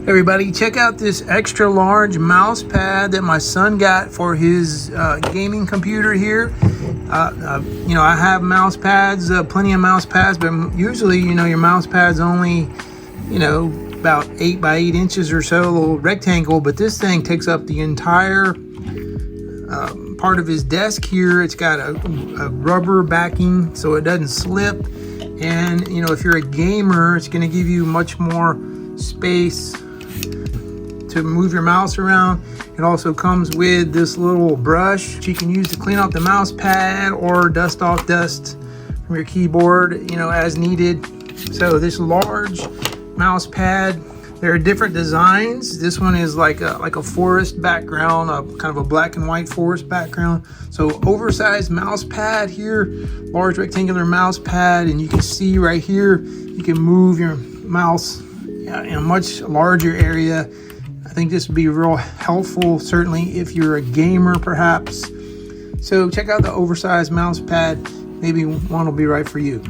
Everybody, check out this extra large mouse pad that my son got for his gaming computer here. You know, I have mouse pads, plenty of mouse pads, but usually, you know, your mouse pad's only, you know, about 8 by 8 inches or so, a little rectangle, but this thing takes up the entire part of his desk here. It's got a rubber backing so it doesn't slip, and you know, if you're a gamer, it's going to give you much more space to move your mouse around. It also comes with this little brush that you can use to clean off the mouse pad or dust off dust from your keyboard, you know, as needed. So this large mouse pad, there are different designs. This one is like a forest background, kind of a black and white forest background. So oversized mouse pad here, large rectangular mouse pad, and you can see right here, you can move your mouse in a much larger area. I think this would be real helpful, certainly if you're a gamer perhaps. So check out the oversized mouse pad. Maybe one will be right for you.